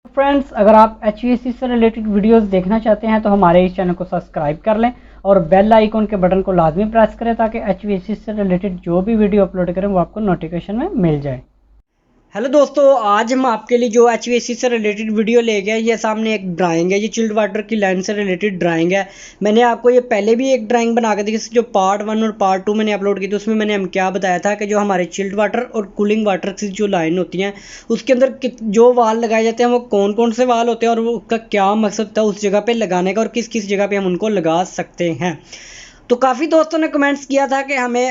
Friends, अगर आप HVAC से रिलेटेड वीडियोस देखना चाहते हैं तो हमारे इस चैनल को सब्सक्राइब कर लें और बेल आइकॉन के बटन को लाजमी प्रेस करें ताकि HVAC से रिलेटेड जो भी वीडियो अपलोड करें वो आपको नोटिफिकेशन में मिल जाए। हेलो दोस्तों, आज हम आपके लिए जो HVAC से रिलेटेड वीडियो ले गए, ये सामने एक ड्राइंग है। ये चिल्ड वाटर की लाइन से रिलेटेड ड्राइंग है। मैंने आपको ये पहले भी एक ड्राइंग बना के दी, जो पार्ट 1 और पार्ट 2 मैंने अपलोड की थी। उसमें मैंने हम क्या बताया था कि जो हमारे चिल्ड वाटर और कूलिंग वाटर की जो लाइन होती हैं उसके अंदर जो वाल लगाए जाते हैं वो कौन कौन से वाल होते हैं और वो उसका क्या मकसद था उस जगह पर लगाने का और किस किस जगह पर हम उनको लगा सकते हैं। तो काफ़ी दोस्तों ने कमेंट्स किया था कि हमें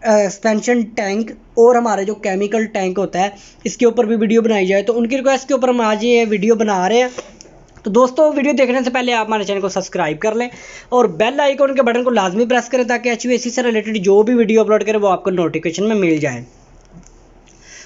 एक्सपेंशन टैंक और हमारे जो केमिकल टैंक होता है इसके ऊपर भी वीडियो बनाई जाए, तो उनकी रिक्वेस्ट के ऊपर हम आज ये वीडियो बना रहे हैं। तो दोस्तों, वीडियो देखने से पहले आप हमारे चैनल को सब्सक्राइब कर लें और बेल आइकन के बटन को लाजमी प्रेस करें ताकि HVAC से रिलेटेड जो भी वीडियो अपलोड करें वो आपको नोटिफिकेशन में मिल जाए।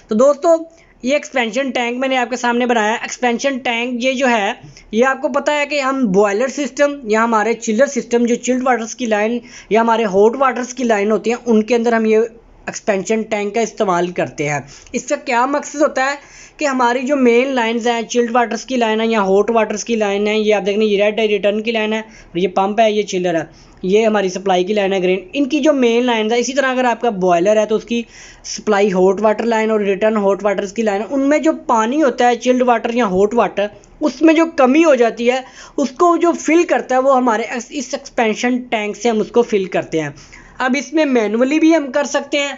तो दोस्तों, ये एक्सपेंशन टैंक मैंने आपके सामने बनाया है। एक्सपेंशन टैंक ये जो है, ये आपको पता है कि हम बॉयलर सिस्टम या हमारे चिल्लर सिस्टम, जो चिल्ड वाटर्स की लाइन या हमारे हॉट वाटर्स की लाइन होती हैं, उनके अंदर हम ये एक्सपेंशन टैंक का इस्तेमाल करते हैं। इसका क्या मकसद होता है कि हमारी जो मेन लाइंस हैं, चिल्ड वाटर्स की लाइन है या हॉट वाटर्स की लाइन है, ये आप देख रहे हैं, ये रेड है, रिटर्न की लाइन है, और ये पंप है, ये चिल्लर है, ये हमारी सप्लाई की लाइन है ग्रीन। इनकी जो मेन लाइन है, इसी तरह अगर आपका बॉयलर है तो उसकी सप्लाई हॉट वाटर लाइन और रिटर्न हॉट वाटर्स की लाइन है। उनमें जो पानी होता है, चिल्ड वाटर या हॉट वाटर, उसमें जो कमी हो जाती है उसको जो फिल करता है वो हमारे इस एक्सपेंशन टैंक से हम उसको फिल करते हैं। अब इसमें मैनुअली भी हम कर सकते हैं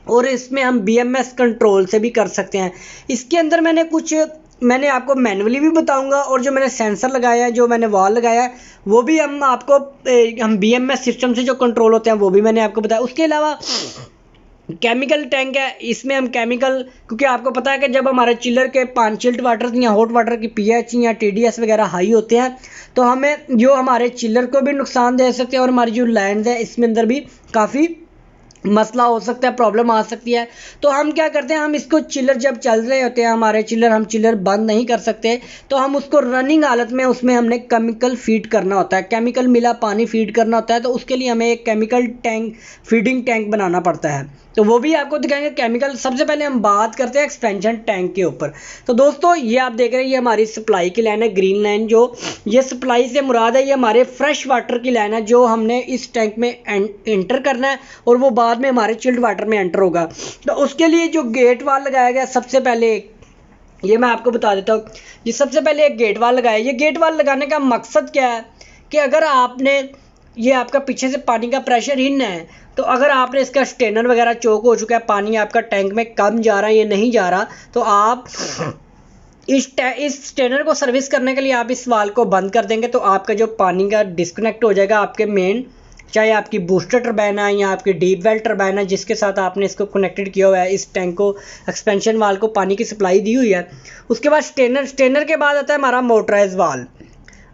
और इसमें हम BMS कंट्रोल से भी कर सकते हैं। इसके अंदर मैंने आपको मैनुअली भी बताऊंगा और जो मैंने सेंसर लगाया है, जो मैंने वॉल लगाया है, वो भी हम BMS सिस्टम से जो कंट्रोल होते हैं वो भी मैंने आपको बताया। उसके अलावा केमिकल टैंक है, इसमें हम केमिकल, क्योंकि आपको पता है कि जब हमारे चिल्लर के चिल्ड वाटर या हॉट वाटर की pH या TDS वगैरह हाई होते हैं तो हमें जो हमारे चिल्लर को भी नुकसान दे सकते हैं और हमारी जो लैंड है इसमें अंदर भी काफ़ी मसला हो सकता है, प्रॉब्लम आ सकती है। तो हम क्या करते हैं, हम इसको चिल्लर जब चल रहे होते हैं हमारे हम चिल्लर बंद नहीं कर सकते, तो हम उसको रनिंग हालत में उसमें हमने केमिकल फीड करना होता है, केमिकल मिला पानी फीड करना होता है। तो उसके लिए हमें एक केमिकल टैंक, फीडिंग टैंक बनाना पड़ता है, तो वो भी आपको दिखाएंगे केमिकल। सबसे पहले हम बात करते हैं एक्सपेंशन टैंक के ऊपर। तो दोस्तों, ये आप देख रहे हैं, ये हमारी सप्लाई की लाइन है, ग्रीन लाइन। जो ये सप्लाई से मुराद है, ये हमारे फ्रेश वाटर की लाइन है जो हमने इस टैंक में एंटर करना है और वो बाद में हमारे चिल्ड वाटर में एंटर होगा। तो उसके लिए जो गेट वाल लगाया गया, सबसे पहले ये मैं आपको बता देता हूँ। ये सबसे पहले एक गेट वाल लगाया। ये गेट वाल लगाने का मकसद क्या है कि अगर आपने, ये आपका पीछे से पानी का प्रेशर इन है, तो अगर आपने इसका स्टेनर वगैरह चौक हो चुका है, पानी आपका टैंक में कम जा रहा है, ये नहीं जा रहा, तो आप इस स्टेनर को सर्विस करने के लिए आप इस वाल को बंद कर देंगे तो आपका जो पानी का डिस्कनेक्ट हो जाएगा आपके मेन, चाहे आपकी बूस्टर टर्बाइन है या आपकी डीप वेल टर्बाइन है जिसके साथ आपने इसको कनेक्टेड किया हुआ है, इस टैंक को, एक्सपेंशन वाल को पानी की सप्लाई दी हुई है। उसके बाद स्टेनर के बाद आता है हमारा मोटराइज वाल।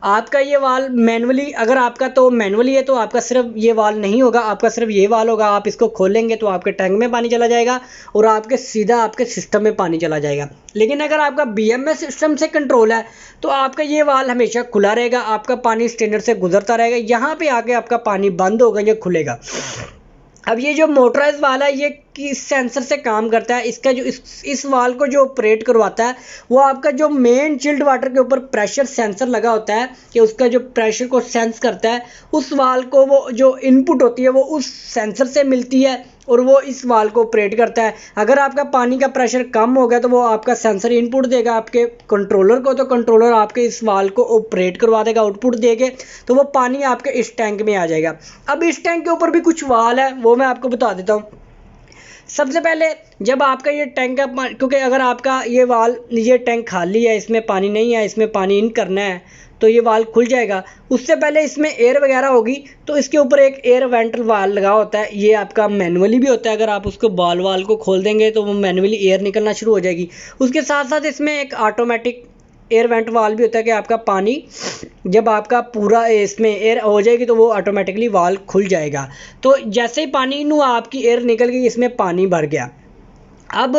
आपका ये वाल मैनुअली, अगर आपका तो मैनुअली है तो आपका सिर्फ ये वाल नहीं होगा, आपका सिर्फ ये वाल होगा। आप इसको खोलेंगे तो आपके टैंक में पानी चला जाएगा और आपके सीधा आपके सिस्टम में पानी चला जाएगा। लेकिन अगर आपका BMS सिस्टम से कंट्रोल है तो आपका ये वाल हमेशा खुला रहेगा, आपका पानी स्टेनर से गुजरता रहेगा, यहाँ पे आके आपका पानी बंद होगा, ये खुलेगा। अब ये जो मोटराइज वाल है, ये किस सेंसर से काम करता है, इसका जो इस वाल को जो ऑपरेट करवाता है वो आपका जो मेन चिल्ड वाटर के ऊपर प्रेशर सेंसर लगा होता है कि उसका जो प्रेशर को सेंस करता है, उस वाल को वो जो इनपुट होती है वो उस सेंसर से मिलती है और वो इस वाल को ऑपरेट करता है। अगर आपका पानी का प्रेशर कम हो गया तो वो आपका सेंसर इनपुट देगा आपके कंट्रोलर को, तो कंट्रोलर आपके इस वाल को ऑपरेट करवा देगा, आउटपुट देके, तो वो पानी आपके इस टैंक में आ जाएगा। अब इस टैंक के ऊपर भी कुछ वाल है, वो मैं आपको बता देता हूँ। सबसे पहले जब आपका ये टैंक का, क्योंकि अगर आपका ये टैंक खाली है, इसमें पानी नहीं है, इसमें पानी इन करना है, तो ये वाल खुल जाएगा। उससे पहले इसमें एयर वगैरह होगी तो इसके ऊपर एक एयर वेंटल वाल लगा होता है। ये आपका मैनुअली भी होता है, अगर आप उसको वाल को खोल देंगे तो वो मैनुअली एयर निकलना शुरू हो जाएगी। उसके साथ साथ इसमें एक ऑटोमेटिक एयर वेंट वाल भी होता है कि आपका पानी जब आपका पूरा इसमें एयर हो जाएगी तो वो ऑटोमेटिकली वाल खुल जाएगा। तो जैसे ही पानी आपकी एयर निकल गई, इसमें पानी भर गया। अब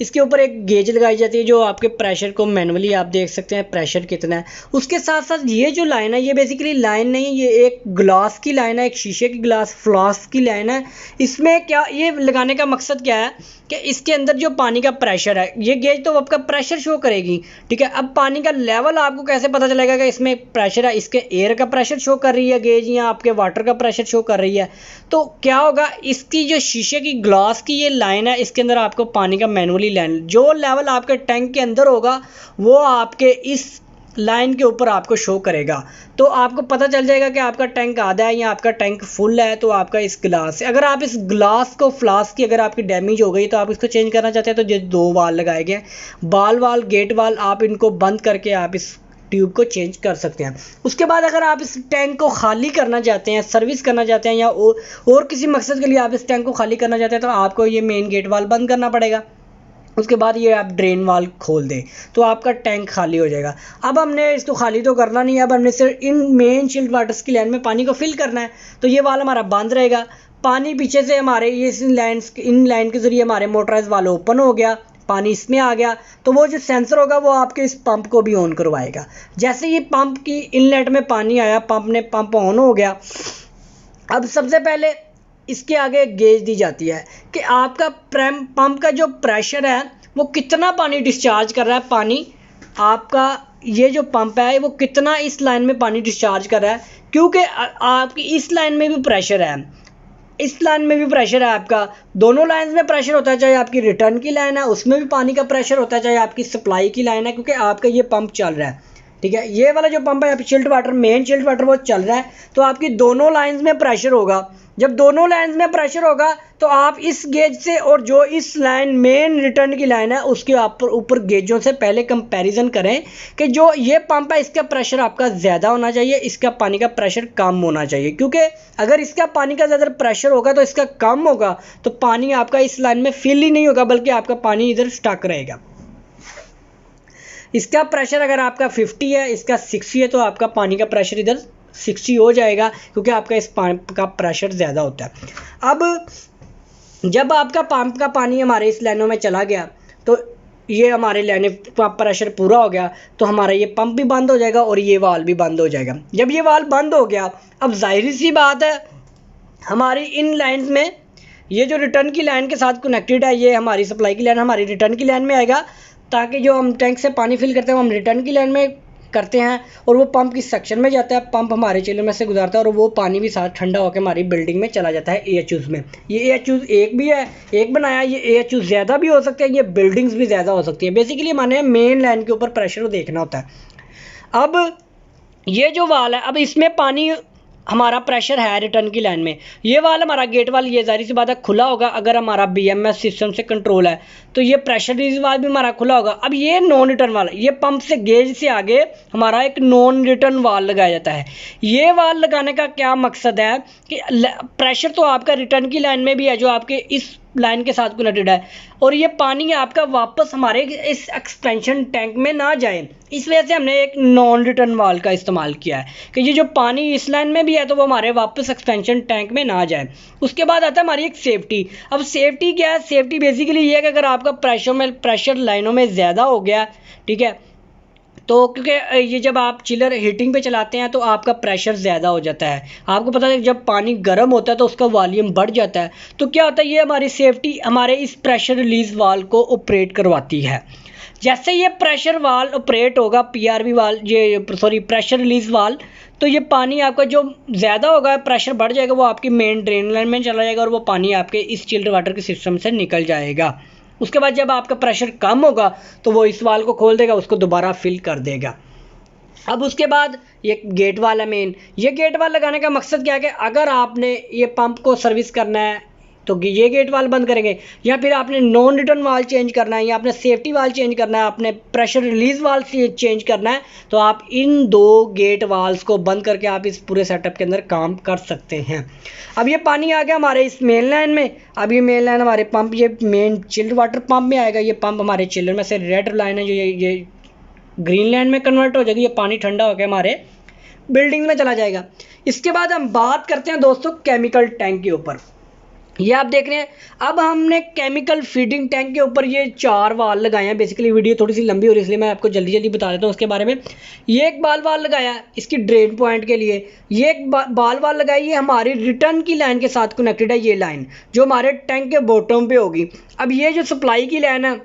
इसके ऊपर एक गेज लगाई जाती है जो आपके प्रेशर को मैनुअली आप देख सकते हैं प्रेशर कितना है। उसके साथ साथ ये जो लाइन है ये बेसिकली लाइन नहीं है, ये एक ग्लास की लाइन है, एक शीशे की ग्लास फ्लास्क की लाइन है। इसमें क्या ये लगाने का मकसद क्या है कि इसके अंदर जो पानी का प्रेशर है, ये गेज तो आपका प्रेशर शो करेगी, ठीक है। अब पानी का लेवल आपको कैसे पता चलेगा कि इसमें प्रेशर है, इसके एयर का प्रेशर शो कर रही है गेज या आपके वाटर का प्रेशर शो कर रही है। तो क्या होगा, इसकी जो शीशे की ग्लास की ये लाइन है, इसके अंदर आपको पानी का मैनुअली लाइन जो लेवल आपके टैंक के अंदर होगा वो आपके इस लाइन के ऊपर आपको शो करेगा। तो आपको पता चल जाएगा कि आपका टैंक आधा है या आपका टैंक फुल है। तो आपका इस ग्लास से, अगर आप इस ग्लास को फ्लास्क की अगर आपकी डैमेज हो गई तो आप इसको चेंज करना चाहते हैं तो जो 2 वाल लगाए गए बाल वाल गेट वाल, आप इनको बंद करके आप इस ट्यूब को चेंज कर सकते हैं। उसके बाद अगर आप इस टैंक को खाली करना चाहते हैं, सर्विस करना चाहते हैं या और किसी मकसद के लिए आप इस टैंक को खाली करना चाहते हैं तो आपको ये मेन गेट वाल बंद करना पड़ेगा। उसके बाद ये आप ड्रेन वाल खोल दें तो आपका टैंक खाली हो जाएगा। अब हमने इसको खाली तो करना नहीं है, अब हमने सिर्फ इन मेन चिल्ड वाटर्स की लाइन में पानी को फिल करना है। तो ये वाल हमारा बंद रहेगा, पानी पीछे से हमारे ये इन लाइन के जरिए हमारे मोटराइज वाल ओपन हो गया, पानी इसमें आ गया। तो वो जो सेंसर होगा वो आपके इस पंप को भी ऑन करवाएगा। जैसे ये पंप की इनलेट में पानी आया, पंप ऑन हो गया। अब सबसे पहले इसके आगे गेज दी जाती है कि आपका पंप का जो प्रेशर है वो कितना पानी डिस्चार्ज कर रहा है। पानी आपका ये जो पंप है वो कितना इस लाइन में पानी डिस्चार्ज कर रहा है, क्योंकि आपकी इस लाइन में भी प्रेशर है, इस लाइन में भी प्रेशर है। आपका दोनों लाइन में प्रेशर होता है, चाहे आपकी रिटर्न की लाइन है उसमें भी पानी का प्रेशर होता है, चाहे आपकी सप्लाई की लाइन है, क्योंकि आपका ये पंप चल रहा है, ठीक है। ये वाला जो पंप है आपकी chilled water, main chilled water वो चल रहा है। तो आपकी दोनों लाइंस में प्रेशर होगा। जब दोनों लाइंस में प्रेशर होगा तो आप इस गेज से और जो इस लाइन मेन रिटर्न की लाइन है उसके ऊपर गेजों से पहले कंपैरिजन करें कि जो ये पंप है इसका प्रेशर आपका ज़्यादा होना चाहिए, इसका पानी का प्रेशर कम होना चाहिए। क्योंकि अगर इसका पानी का ज़्यादा प्रेशर होगा तो इसका कम होगा तो पानी आपका इस लाइन में फिल ही नहीं होगा, बल्कि आपका पानी इधर स्टक रहेगा। इसका प्रेशर अगर आपका 50 है, इसका 60 है, तो आपका पानी का प्रेशर इधर 60 हो जाएगा, क्योंकि आपका इस पंप का प्रेशर ज़्यादा होता है। अब जब आपका पंप का पानी हमारे इस लाइनों में चला गया तो ये हमारे लाइन का प्रेशर पूरा हो गया, तो हमारा ये पंप भी बंद हो जाएगा और ये वाल भी बंद हो जाएगा। जब ये वाल बंद हो गया, अब जाहिर सी बात है हमारी इन लाइन्स में ये जो रिटर्न की लाइन के साथ कनेक्टेड है, ये हमारी सप्लाई की लाइन हमारी रिटर्न की लाइन में आएगा, ताकि जो हम टैंक से पानी फिल करते हैं वो हम रिटर्न की लाइन में करते हैं और वो पंप की सेक्शन में जाता है, पंप हमारे चिल्लर में से गुजरता है और वो पानी भी साथ ठंडा होकर हमारी बिल्डिंग में चला जाता है AHUs में। ये AHUs एक भी है, एक बनाया, ये AHUs ज़्यादा भी हो सकते हैं, ये बिल्डिंग्स भी ज़्यादा हो सकती है। बेसिकली हमारे मेन लाइन के ऊपर प्रेशर देखना होता है। अब ये जो वाल है, अब इसमें पानी हमारा प्रेशर है रिटर्न की लाइन में, ये वाल हमारा गेट वाल ये जाहिर सी बात है खुला होगा। अगर हमारा BMS सिस्टम से कंट्रोल है तो ये प्रेशर रिलीज वाल भी हमारा खुला होगा। अब ये नॉन रिटर्न वाल, ये पंप से गेज से आगे हमारा एक नॉन रिटर्न वाल लगाया जाता है। ये वाल लगाने का क्या मकसद है कि प्रेशर तो आपका रिटर्न की लाइन में भी है जो आपके इस लाइन के साथ कनेक्टेड है, और ये पानी आपका वापस हमारे इस एक्सपेंशन टैंक में ना जाए। इस वजह से हमने एक नॉन रिटर्न वाल का इस्तेमाल किया है कि ये जो पानी इस लाइन में भी है तो वो हमारे वापस एक्सपेंशन टैंक में ना जाए। उसके बाद आता है हमारी एक सेफ्टी। अब सेफ्टी क्या है? सेफ्टी बेसिकली ये है कि अगर आपका प्रेशर लाइनों में ज़्यादा हो गया, ठीक है, तो क्योंकि ये जब आप चिलर हीटिंग पे चलाते हैं तो आपका प्रेशर ज़्यादा हो जाता है। आपको पता है जब पानी गर्म होता है तो उसका वॉल्यूम बढ़ जाता है। तो क्या होता है, ये हमारी सेफ्टी हमारे इस प्रेशर रिलीज़ वाल को ऑपरेट करवाती है। जैसे ये प्रेशर वाल ऑपरेट होगा, PRV वाल, प्रेशर रिलीज़ वाल, तो ये पानी आपका जो ज़्यादा होगा प्रेशर बढ़ जाएगा, वो आपकी मेन ड्रेन लाइन में चला जाएगा और वो पानी आपके इस चिल्ड वाटर के सिस्टम से निकल जाएगा। उसके बाद जब आपका प्रेशर कम होगा तो वो इस वाल को खोल देगा, उसको दोबारा फिल कर देगा। अब उसके बाद ये गेट वाल है मेन। ये गेट वाल लगाने का मकसद क्या है कि अगर आपने ये पंप को सर्विस करना है तो ये गेट वाल बंद करेंगे, या फिर आपने नॉन रिटर्न वाल चेंज करना है, या आपने सेफ्टी वाल चेंज करना है, आपने प्रेशर रिलीज वाल चेंज करना है, तो आप इन 2 गेट वाल्स को बंद करके आप इस पूरे सेटअप के अंदर काम कर सकते हैं। अब ये पानी आ गया हमारे इस मेन लाइन में। अब ये मेन लाइन हमारे पंप, ये मेन चिल्ड वाटर पंप में आएगा। ये पंप हमारे चिल्डर में से रेड लाइन है जो ये ग्रीन लाइन में कन्वर्ट हो जाएगी। ये पानी ठंडा होकर हमारे बिल्डिंग में चला जाएगा। इसके बाद हम बात करते हैं दोस्तों केमिकल टैंक के ऊपर। ये आप देख रहे हैं। अब हमने केमिकल फीडिंग टैंक के ऊपर ये 4 वाल लगाए हैं। बेसिकली वीडियो थोड़ी सी लंबी हो रही है इसलिए मैं आपको जल्दी जल्दी बता देता हूँ उसके बारे में। ये एक बाल लगाया है इसकी ड्रेन पॉइंट के लिए, ये एक बाल लगाई, ये हमारी रिटर्न की लाइन के साथ कनेक्टेड है। ये लाइन जो हमारे टैंक के बॉटम पे होगी। अब ये जो सप्लाई की लाइन है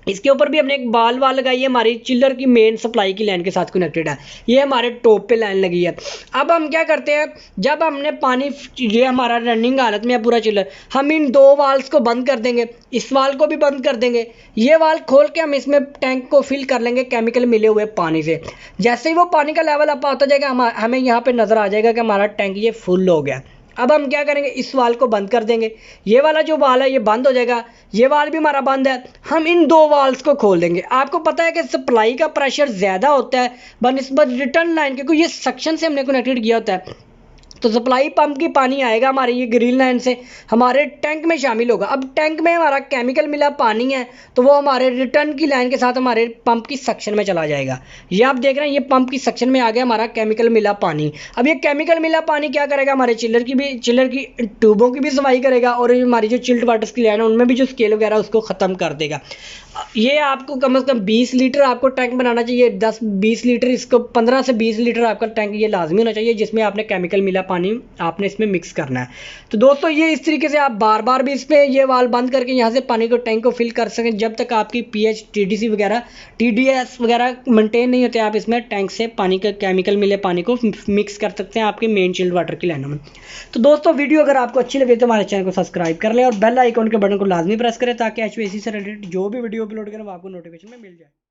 इसके ऊपर भी हमने एक बाल लगाई है, हमारी चिल्लर की मेन सप्लाई की लाइन के साथ कनेक्टेड है। ये हमारे टॉप पे लाइन लगी है। अब हम क्या करते हैं, जब हमने पानी, ये हमारा रनिंग हालत में है पूरा चिल्लर, हम इन 2 वाल्स को बंद कर देंगे, इस वाल को भी बंद कर देंगे। ये वाल खोल के हम इसमें टैंक को फिल कर लेंगे केमिकल मिले हुए पानी से। जैसे ही वो पानी का लेवल अप होता जाएगा हमें यहाँ पे नज़र आ जाएगा कि हमारा टैंक ये फुल हो गया। अब हम क्या करेंगे, इस वाल को बंद कर देंगे। ये वाला जो वाल है ये बंद हो जाएगा, ये वाल भी हमारा बंद है। हम इन 2 वाल्स को खोल देंगे। आपको पता है कि सप्लाई का प्रेशर ज़्यादा होता है बनिस्बत रिटर्न लाइन के, क्योंकि ये सक्शन से हमने कनेक्टेड किया होता है। तो सप्लाई पंप की पानी आएगा हमारे ये ग्रिल लाइन से, हमारे टैंक में शामिल होगा। अब टैंक में हमारा केमिकल मिला पानी है तो वो हमारे रिटर्न की लाइन के साथ हमारे पंप की सक्शन में चला जाएगा। ये आप देख रहे हैं, ये पंप की सक्शन में आ गया हमारा केमिकल मिला पानी। अब ये केमिकल मिला पानी क्या करेगा, हमारे चिल्लर की ट्यूबों की भी सफाई करेगा और हमारी जो चिल्ड वाटर्स की लाइन है उनमें भी जो स्केल वगैरह उसको ख़त्म कर देगा। ये आपको कम से कम 20 लीटर आपको टैंक बनाना चाहिए, 10-20 लीटर, इसको 15 से 20 लीटर आपका टैंक ये लाजमी होना चाहिए जिसमें आपने केमिकल मिला पानी आपने इसमें मिक्स करना है। तो दोस्तों ये इस तरीके से आप बार बार भी इस पर ये वाल बंद करके यहाँ से पानी को टैंक को फिल कर सकें जब तक आपकी पीएच टीडीसी वगैरह टीडीएस वगैरह मेंटेन नहीं होते। आप इसमें टैंक से पानी का केमिकल मिले पानी को मिक्स कर सकते हैं आपके मेन चिल्ड वाटर की लाइनों में। तो दोस्तों वीडियो अगर आपको अच्छी लगे तो हमारे चैनल को सब्सक्राइब कर लें और बेल आइकॉन के बटन को लाजमी प्रेस करें ताकि HVAC से रिलेटेड जो भी वीडियो अपलोड करें वो आपको नोटिफिकेशन में मिल जाए।